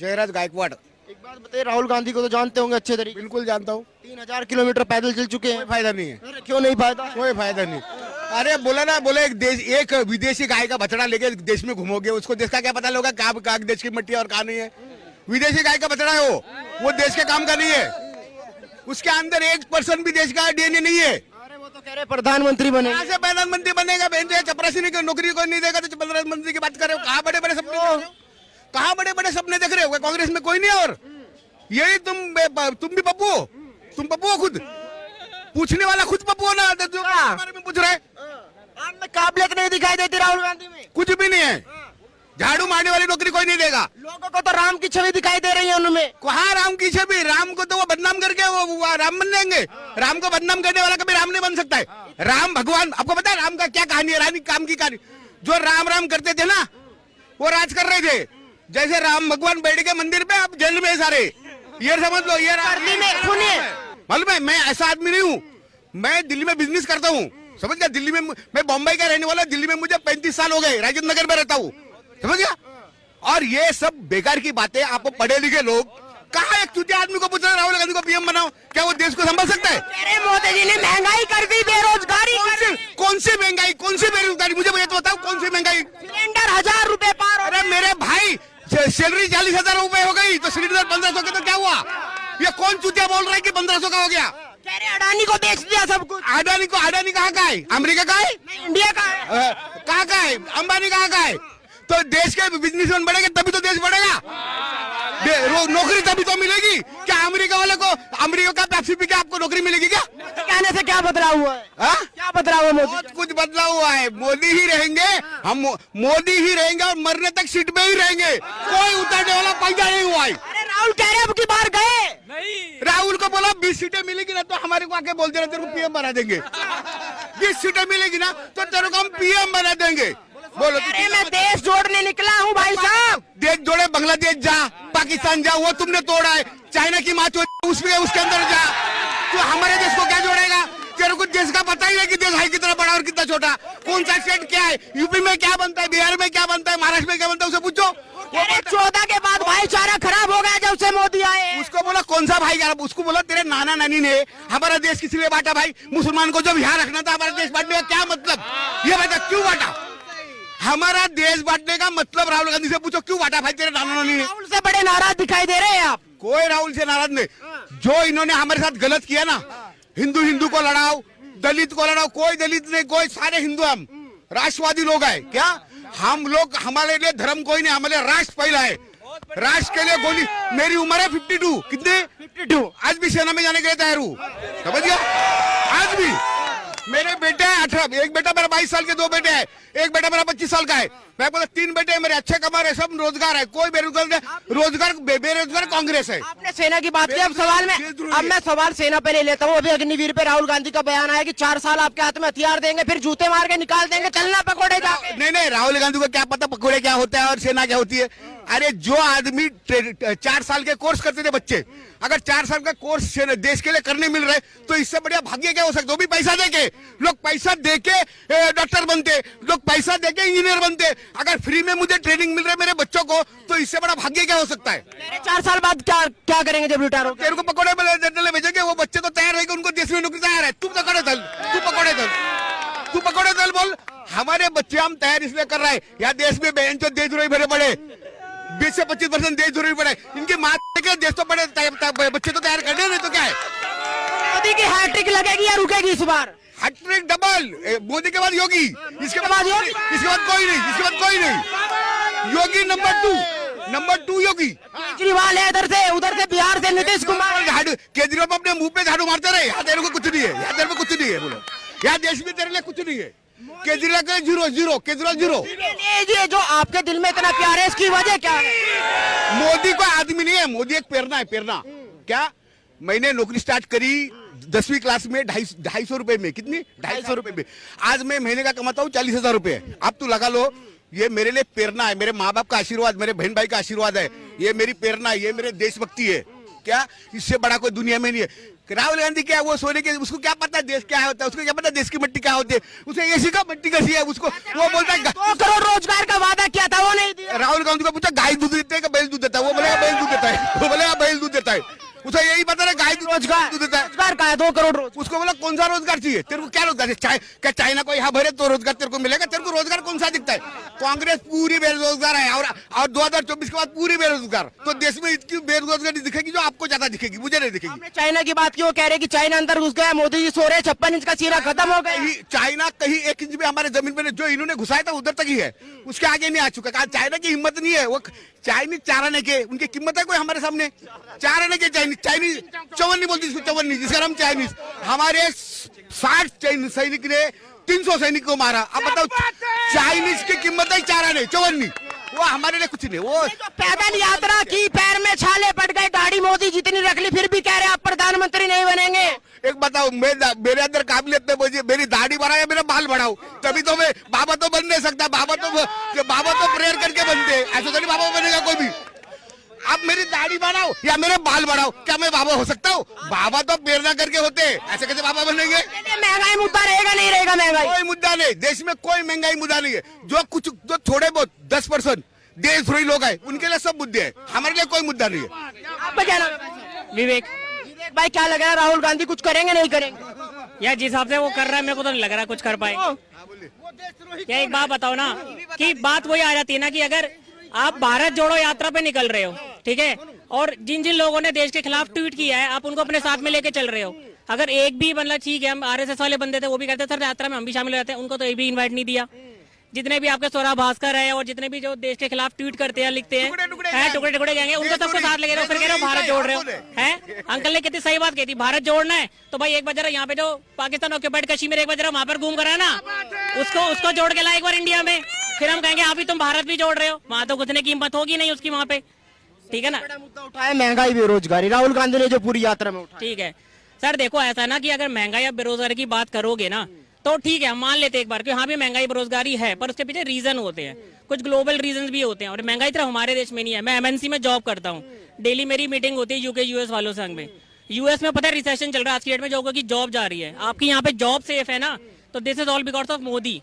जयराज गायकवाड़। एक बात बताइए, राहुल गांधी को तो जानते होंगे अच्छे तरीके। बिल्कुल जानता हूँ। 3000 किलोमीटर पैदल चल चुके कोई हैं। फायदा नहीं है। अरे क्यों नहीं फायदा? कोई फायदा नहीं। अरे बोले एक विदेशी गाय का बछड़ा लेके देश में घूमोगे, उसको देश का क्या पता होगा कहाँ देश की मिट्टी और कहाँ नहीं है। विदेशी गाय का बछड़ा है वो देश के काम का नहीं है। उसके अंदर 1% भी देश का डीएनए नहीं है। अरे वो तो कह रहे प्रधानमंत्री बने। कहाँ से प्रधानमंत्री बनेगा? चपरासी ने नौकरी को नहीं देगा तो प्रधानमंत्री की बात कर रहे हो? कहाँ बड़े बड़े सपने देख रहे हो? कहाँ बड़े बड़े सपने देख रहे हो? कांग्रेस में कोई नहीं और यही तुम भी पप्पू हो। तुम पप्पू हो खुद, पूछने वाला खुद पप्पू हो ना, जो बारे में पूछ रहे। आप में काबिलियत नहीं दिखाई देती राहुल गांधी में। कुछ भी नहीं है। झाड़ू मारने वाली नौकरी कोई नहीं देगा। लोगों को तो राम की छवि दिखाई दे रही है उनमें। कहाँ राम की छवि? राम को तो वो बदनाम करके वो राम बन जाएंगे। राम को बदनाम करने वाला कभी राम नहीं बन सकता है। राम भगवान, आपको पता है राम का क्या कहानी है? रानी काम की कहानी। जो राम राम करते थे ना, वो राज कर रहे थे। जैसे राम भगवान बैठ के मंदिर पे, अब जेल में सारे। ये समझ लो, ये सुनिए, मालूम है मैं ऐसा आदमी नहीं हूँ। मैं दिल्ली में बिजनेस करता हूँ, समझ गया। दिल्ली में मैं बॉम्बे का रहने वाला, दिल्ली में मुझे 35 साल हो गए, राजेंद्र नगर में रहता हूँ, समझ गया। और ये सब बेकार की बातें, आपको पढ़े लिखे लोग कहाँ एक चुतिया आदमी को पूछ रहे राहुल गांधी को पीएम बनाओ, क्या वो देश को संभाल सकता है? अरे मोदी जी ने महंगाई कर दी, बेरोजगारी कौन सी महंगाई, कौन सी बेरोजगारी? मुझे ये तो बताओ, कौन सी महंगाई? सिलेंडर 1000 रुपए पार। अरे मेरे भाई, सैलरी 40,000 रुपए हो गई तो सिलेंडर 1500 का तो क्या हुआ? ये कौन चुतिया बोल रहा है कि 1500 का हो गया? कह रहे अडानी को बेच दिया सब कुछ। अडानी कहाँ का है? अमेरिका का है? इंडिया का है। कहाँ का है? अंबानी कहाँ का है? तो देश के बिजनेसमैन बढ़ेंगे तभी तो देश बढ़ेगा। नौकरी तभी तो मिलेगी। क्या अमेरिका वाले को, अमेरिका का पेप्सी पी के आपको नौकरी मिलेगी क्या? कहने से क्या बदलाव हुआ है? क्या बदलाव हुआ? बहुत कुछ बदलाव हुआ है। मोदी ही रहेंगे, हम मोदी ही रहेंगे और मरने तक सीट पे ही रहेंगे। कोई उतरने वाला पंजा नहीं हुआ है। अरे राहुल कह रहे अब की बार गए नहीं। राहुल को बोला 20 सीटें मिलेगी ना तो हमारे को आके बोल देना तेरे को पीएम बना देंगे। 20 सीटें मिलेगी ना तो तेरे को हम पीएम बना देंगे। बोलो। अरे मैं देश जोड़ने निकला हूँ भाई साहब। देश जोड़े, बांग्लादेश जा, पाकिस्तान जा, वो तुमने तोड़ा है। चाइना की माँ उसमें उसके अंदर जा, तो हमारे देश को क्या जोड़ेगा? तेरे को देश का पता ही है कि देश है कितना बड़ा और कितना छोटा। कौन सा स्टेट क्या है, यूपी में क्या बनता है, बिहार में क्या बनता है, महाराष्ट्र में क्या बनता है, उसे पूछो। 14 के बाद भाईचारा खराब हो गया जब से मोदी आए। उसको बोला कौन सा भाईचारा? उसको बोला तेरे नाना नानी ने हमारा देश किस लिए बांटा भाई? मुसलमान को जब यहाँ रखना था, हमारा देश बांटने का क्या मतलब? ये बता क्यों बांटा? हमारा देश बांटने का मतलब राहुल गांधी से पूछो क्यों बांटा भाई तेरे नाना नानी ने? राहुल से बड़े नाराज दिखाई दे रहे हैं आप। कोई राहुल से नाराज नहीं। जो इन्होंने हमारे साथ गलत किया ना, हिंदू को लड़ाओ, दलित को लड़ाओ, कोई दलित नहीं, कोई सारे हिंदू, हम राष्ट्रवादी लोग हैं। क्या हम लोग, हमारे लिए धर्म कोई नहीं, हमारे राष्ट्र पहला है। राष्ट्र के लिए गोली। मेरी उम्र है 52। कितने? 52। आज भी सेना में जाने के लिए तैयार हूँ, समझ गया। आज भी मेरे बेटे हैं 18, एक बेटा मेरा 22 साल के, 2 बेटे हैं, एक बेटा मेरा 25 साल का है। मैं बोला 3 बेटे मेरे अच्छे कमा रहे, सब रोजगार है, कोई बेरोजगार नहीं। बेरोजगार कांग्रेस है। आपने सेना की बात की, अब सवाल में, अब मैं सवाल सेना पे ले लेता हूँ। अभी अग्निवीर पे राहुल गांधी का बयान आया कि 4 साल आपके हाथ में हथियार देंगे, फिर जूते मार के निकाल देंगे, चलना पकौड़े जाके। नहीं, राहुल गांधी को क्या पता पकौड़े क्या होता है और सेना क्या होती है? अरे जो आदमी 4 साल के कोर्स करते थे बच्चे, अगर 4 साल का कोर्स देश के लिए करने मिल रहे तो इससे बढ़िया भाग्य क्या हो सकता है? वो भी पैसा देके, लोग पैसा देके डॉक्टर बनते, लोग पैसा देके इंजीनियर बनते। अगर फ्री में मुझे ट्रेनिंग मिल रहा है मेरे बच्चों को, तो इससे बड़ा भाग्य क्या हो सकता है? 4 साल बाद क्या करेंगे जब रिटायर हो? तेरे को पकौड़े भेजेंगे, वो बच्चे तो तैयार रहेंगे, उनको देश में नौकरी तैयार है। तू पकौड़े दल, तू पकौड़े दल बोल। हमारे बच्चे हम तैयार इसलिए कर रहे हैं, यहाँ देश में बहन जो देशद्रोही भरे पड़े, 20 से 25% देशद्रोही पड़े, इनके माँ के देश तो बड़े बच्चे तो तैयार करने, नहीं तो क्या है? मोदी की हैट्रिक लगेगी या रुकेगी इस बार? Hat trick double. मोदी के बाद योगी, इसके बाद कोई नहीं। योगी नंबर 2 योगी। केजरीवाल है इधर से, उधर से बिहार से नीतीश कुमार। केजरीवाल अपने मुंह पे झाड़ू मारते रहे, यहाँ तेरे को कुछ नहीं है, यहाँ तेरे को कुछ नहीं है, बोलो यहाँ देश में तेरे लिए कुछ नहीं है। केजरीवाल के 0, केजरीवाल 0। ये जो आपके दिल में इतना प्यार है, इसकी वजह क्या है? मोदी को आदमी नहीं है, मोदी एक प्रेरणा है, प्रेरणा। क्या मैंने नौकरी स्टार्ट करी 10वीं क्लास में 250 रुपए में। कितनी? 250 रुपए में। आज मैं महीने का कमाता हूँ 40,000 रुपए। अब तू लगा लो, ये मेरे लिए प्रेरणा है, मेरे माँ बाप का आशीर्वाद, मेरे बहन भाई का आशीर्वाद है, ये मेरी प्रेरणा है, ये मेरे देशभक्ति है। क्या इससे बड़ा कोई दुनिया में नहीं है। राहुल गांधी क्या वो सोने के, उसको क्या पता देश क्या होता है, उसको क्या पता देश की मिट्टी क्या होती है, उसे एसी का मिट्टी कैसी है उसको। वो बोलता है 2 करोड़ रोजगार का वादा किया था, वो नहीं दिया। राहुल गांधी को पूछा गाय दूध देते हैं कि बैल दूध देता है, वो बोलेगा बैल दूध देता है, वो बोलेगा बैल दूध देता है। उसे यही पता है गाय रोजगार दूध देता है। रोजगार का है 2 करोड़ रोज। उसको बोला कौन सा रोजगार चाहिए तेरे को, क्या रोजगार चाहिए, क्या चाइना को यहाँ भरे तो रोजगार तेरे को मिलेगा, तेरे को रोजगार कौन सा दिखता है। कांग्रेस पूरी बेरोजगार है और 2024 के बाद पूरी बेरोजगार। तो देश में इतनी बेरोजगारी दिखेगी जो आपको ज्यादा दिखेगी, मुझे नहीं दिखेगी। हमने चाइना की बात की, वो कह रहे कि चाइना अंदर घुस गया, मोदी जी सो रहे, 56 इंच का चीरा खत्म हो गया। चाइना कहीं 1 इंच भी हमारे जमीन पे जो इन्होंने घुसाया था उधर तक ही है, उसके आगे नहीं आ चुका। कहा चाइना की हिम्मत नहीं है, वो चाइनीज 4 आने के, उनकी कीमत है कोई हमारे सामने 4 आने के। चाइनीज चवन नहीं बोलती इसको, चवन नहीं, जिसका नाम चाइनीज। हमारे 60 सैनिक ने 300 सैनिक को मारा। अब बताओ चाइनीज की कीमत है 4 आने, चवन नहीं, वो हमारे लिए कुछ नहीं। वो पैदल यात्रा की, पैर में छाले पड़ गए, दाढ़ी मोदी जितनी रख ली, फिर भी कह रहे आप प्रधानमंत्री नहीं बनेंगे। एक बताओ, मेरे अंदर काबिलियत नहीं, मेरी दाढ़ी बढ़ाओ या मेरा बाल बढ़ाओ, तभी तो मैं बाबा तो बन नहीं सकता। बाबा तो प्रेयर करके बनते, ऐसा तो नहीं बाबा बनेगा कोई भी। अब मेरी दाढ़ी बढ़ाओ या मेरे बाल बढ़ाओ, क्या मैं बाबा हो सकता हूँ? बाबा तो प्रेरणा करके होते, ऐसे कैसे बाबा बनेंगे? महंगाई मुद्दा रहेगा नहीं रहेगा? महंगाई कोई मुद्दा नहीं, देश में कोई महंगाई मुद्दा नहीं है। जो थोड़े बहुत 10% देशद्रोही लोग हैं उनके लिए सब मुद्दे हैं, हमारे लिए कोई मुद्दा नहीं है। आपका क्या नाम है? विवेक। विवेक भाई, क्या लग रहा है राहुल गांधी कुछ करेंगे नहीं करेंगे? यार जिस हिसाब से वो कर रहा है मेरे को तो नहीं लग रहा कुछ कर पाए। क्या एक बात बताओ ना, कि बात वही आ जाती है ना कि अगर आप भारत जोड़ो यात्रा पे निकल रहे हो, ठीक है, और जिन जिन लोगों ने देश के खिलाफ ट्वीट किया है आप उनको अपने साथ में लेके चल रहे हो। अगर एक भी मतलब ठीक है, हम आरएसएस वाले बंदे थे वो भी कहते सर यात्रा में हम भी शामिल हो जाते हैं, उनको तो एक भी इनवाइट नहीं दिया। जितने भी आपके स्वरा भास्कर है और जितने भी जो देश के खिलाफ ट्वीट करते हैं, लिखते हैं, टुकड़े टुकड़े गएंगे, उनको सबको साथ लगे रहे हो, फिर कह रहे हो भारत जोड़ रहे हो। हैं अंकल ने कितनी सही बात कही थी, भारत जोड़ना है तो भाई एक बार जरा यहाँ पे जो पाकिस्तान ऑक्यूपाइड कश्मीर एक बार जरा वहां पर घूम कर आना, उसको जोड़ के ला एक बार इंडिया में, फिर हम कहेंगे अभी तुम भारत भी जोड़ रहे हो। वहां तो घुसने की हिम्मत होगी नहीं उसकी वहां पे, ठीक है ना। बड़ा मुद्दा उठाया महंगाई बेरोजगारी, राहुल गांधी ने जो पूरी यात्रा में उठाया। ठीक है सर, देखो ऐसा ना कि अगर महंगाई या बेरोजगारी की बात करोगे ना तो ठीक है, हम मान लेते एक बार कि हाँ भी महंगाई बेरोजगारी है, पर उसके पीछे रीजन होते हैं, कुछ ग्लोबल रीजन भी होते हैं। और महंगाई सिर्फ हमारे देश में नहीं है। मैं एमएनसी में जॉब करता हूँ, डेली मेरी मीटिंग होती है यूके यूएस वालों संग में। यूएस में पता है रिसेशन चल रहा है आज की डेट में, जो की जॉब जा रही है। आपकी यहाँ पे जॉब सेफ है ना, तो this is all because of Modi.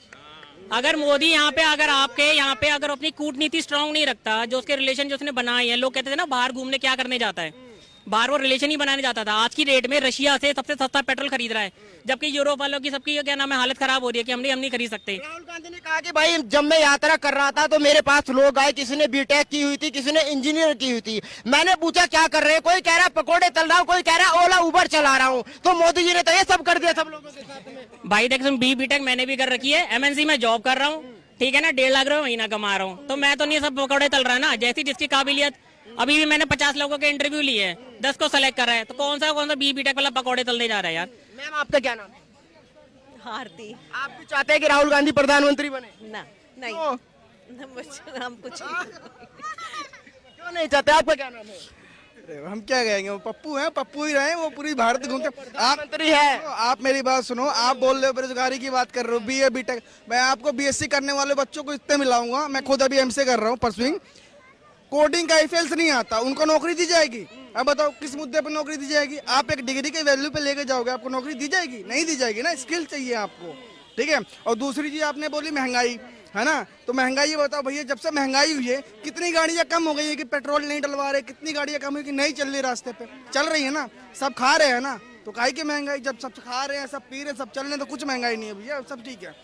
अगर मोदी यहाँ पे अगर आपके यहाँ पे अगर अपनी कूटनीति स्ट्रांग नहीं रखता, जो उसके रिलेशन जो उसने बनाए हैं, लोग कहते थे ना बाहर घूमने क्या करने जाता है, बाहर वो रिलेशन ही बनाने जाता था। आज की डेट में रशिया से सबसे सस्ता पेट्रोल खरीद रहा है, जबकि यूरोप वालों की सबकी क्या नाम है हालत खराब हो रही है कि हम नहीं खरीद सकते। राहुल गांधी ने कहा कि भाई जब मैं यात्रा कर रहा था तो मेरे पास लोग आए, किसी ने बीटेक की हुई थी, किसी ने इंजीनियर की हुई थी। मैंने पूछा क्या कर रहे हैं, कोई कह रहा है पकौड़े तल रहा हूँ, कोई कह रहा है ओला उबर चला रहा हूँ। तो मोदी जी ने तो ये सब कर दिया सब लोगों के साथ में। भाई देख बीटेक मैंने भी कर रखी है, एमएनसी में जॉब कर रहा हूँ, ठीक है ना, 1.5 लाख रुपए महीना कमा रहा हूँ, तो मैं तो नहीं सब पकौड़े तल रहा है ना, जैसी जिसकी काबिलियत। अभी भी मैंने 50 लोगों के इंटरव्यू लिए हैं, 10 को सेलेक्ट कर रहा है, तो कौन सा बीटेक वाला पकौड़े तलने जा रहा है यार। मैम आपका क्या नाम है? आरती। आप भी चाहते हैं कि राहुल गांधी प्रधानमंत्री बने? ना नहीं, हम कुछ क्यों नहीं चाहते? आपका क्या नाम है? हम क्या कहेंगे, वो पप्पू हैं, पप्पू ही रहे, वो पूरी भारत घूमते। प्रधानमंत्री है। आप मेरी बात सुनो, आप बोल रहे हो बेरोजगारी की बात कर रहे हो, बीए बीटेक, मैं आपको बीएससी करने वाले बच्चों को इतने मिलाऊंगा। मैं खुद अभी एमसीए कर रहा हूँ, परसुइंग। कोडिंग का आईफेल्स नहीं आता, उनको नौकरी दी जाएगी? अब बताओ किस मुद्दे पर नौकरी दी जाएगी? आप एक डिग्री के वैल्यू पे लेके जाओगे, आपको नौकरी दी जाएगी? नहीं दी जाएगी ना, स्किल चाहिए आपको, ठीक है। और दूसरी चीज आपने बोली महंगाई, है ना, तो महंगाई ये बताओ भैया, जब से महंगाई हुई है कितनी गाड़ियां कम हो गई है कि पेट्रोल नहीं डलवा रहे, कितनी गाड़ियां कम हुई कि नहीं चल रही रास्ते पे, चल रही है ना, सब खा रहे हैं ना, तो काहे की महंगाई? जब सब खा रहे हैं, सब पी रहे हैं, सब चल रहे हैं, तो कुछ महंगाई नहीं है भैया, सब ठीक है।